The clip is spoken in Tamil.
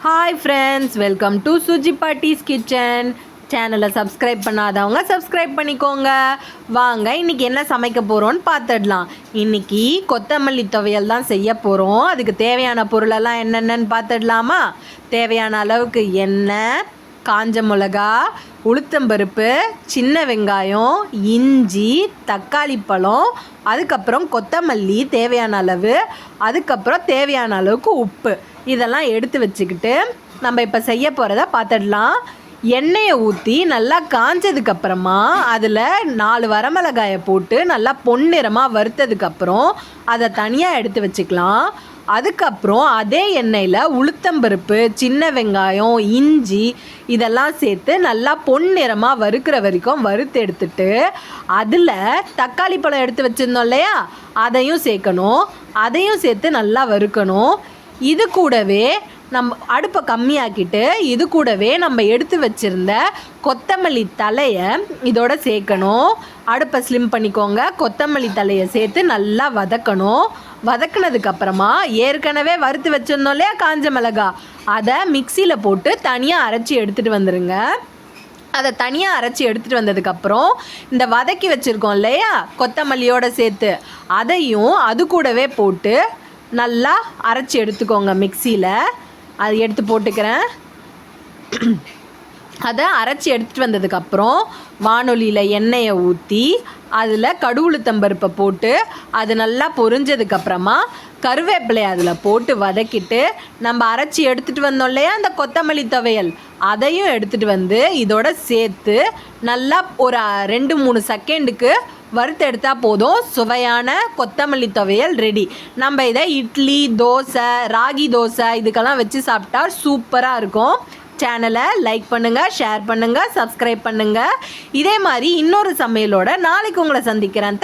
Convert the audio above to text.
Hi friends, welcome to Suji Paati's kitchen. சேனலை சப்ஸ்கிரைப் பண்ணாதவங்க சப்ஸ்கிரைப் பண்ணிக்கோங்க. வாங்க இன்றைக்கி என்ன சமைக்க போகிறோன்னு பார்த்துடலாம். இன்றைக்கி கொத்தமல்லி துவையல் தான் செய்ய போகிறோம். அதுக்கு தேவையான பொருளெல்லாம் என்னென்னு பார்த்துடலாமா? தேவையான அளவுக்கு எண்ணெய், காஞ்ச மிளகா, உளுத்தம்பருப்பு, சின்ன வெங்காயம், இஞ்சி, தக்காளி பழம், அதுக்கப்புறம் கொத்தமல்லி தேவையான அளவு, அதுக்கப்புறம் தேவையான அளவுக்கு உப்பு, இதெல்லாம் எடுத்து வச்சுக்கிட்டு நம்ம இப்போ செய்ய போகிறத பார்த்துடலாம். எண்ணெயை ஊற்றி நல்லா காஞ்சதுக்கப்புறமா அதில் 4 வரமிளகாயை போட்டு நல்லா பொன்னிறமாக வறுத்ததுக்கப்புறம் அதை தனியாக எடுத்து வச்சுக்கலாம். அதுக்கப்புறம் அதே எண்ணெயில் உளுத்தம்பருப்பு, சின்ன வெங்காயம், இஞ்சி இதெல்லாம் சேர்த்து நல்லா பொன்னிறமாக வறுக்கிற வரைக்கும் வறுத்து எடுத்துட்டு அதில் தக்காளி பழம் எடுத்து வச்சுருந்தோம் இல்லையா, அதையும் சேர்க்கணும். அதையும் சேர்த்து நல்லா வறுக்கணும். இது கூடவே நம்ம அடுப்பை கம்மியாக்கிட்டு இது கூடவே நம்ம எடுத்து வச்சுருந்த கொத்தமல்லி தலையை இதோட சேர்க்கணும். அடுப்பை ஸ்லிம் பண்ணிக்கோங்க. கொத்தமல்லி தலையை சேர்த்து நல்லா வதக்கணும். வதக்கினதுக்கப்புறமா ஏற்கனவே வறுத்து வச்சுருந்தோம் இல்லையா காஞ்ச மிளகா, அதை மிக்சியில் போட்டு தனியாக அரைச்சி எடுத்துகிட்டு வந்துடுங்க. அதை தனியாக அரைச்சி எடுத்துகிட்டு வந்ததுக்கப்புறம் இந்த வதக்கி வச்சுருக்கோம் இல்லையா கொத்தமல்லியோடு சேர்த்து, அதையும் அது கூடவே போட்டு நல்லா அரைச்சி எடுத்துக்கோங்க மிக்சியில். அது எடுத்து போட்டுக்கிறேன். அதை அரைச்சி எடுத்துகிட்டு வந்ததுக்கப்புறம் வானொலியில் எண்ணெயை ஊற்றி அதில் கடுகுளுத்தம்பருப்பை போட்டு அது நல்லா பொரிஞ்சதுக்கப்புறமா கருவேப்பிலையை அதில் போட்டு வதக்கிட்டு நம்ம அரைச்சி எடுத்துகிட்டு வந்தோம் இல்லையா அந்த கொத்தமல்லி துவையல், அதையும் எடுத்துகிட்டு வந்து இதோட சேர்த்து நல்லா ஒரு 2-3 செகண்டுக்கு வறுத்து எடுத்தால் போதும். சுவையான கொத்தமல்லி துவையல் ரெடி. நம்ம இதை இட்லி, தோசை, ராகி தோசை இதுக்கெல்லாம் வச்சு சாப்பிட்டா சூப்பராக இருக்கும். சேனலை லைக் பண்ணுங்கள், ஷேர் பண்ணுங்கள், சப்ஸ்கிரைப் பண்ணுங்கள். இதே மாதிரி இன்னொரு சமையலோட நாளைக்கு உங்களை சந்திக்கிறேன்.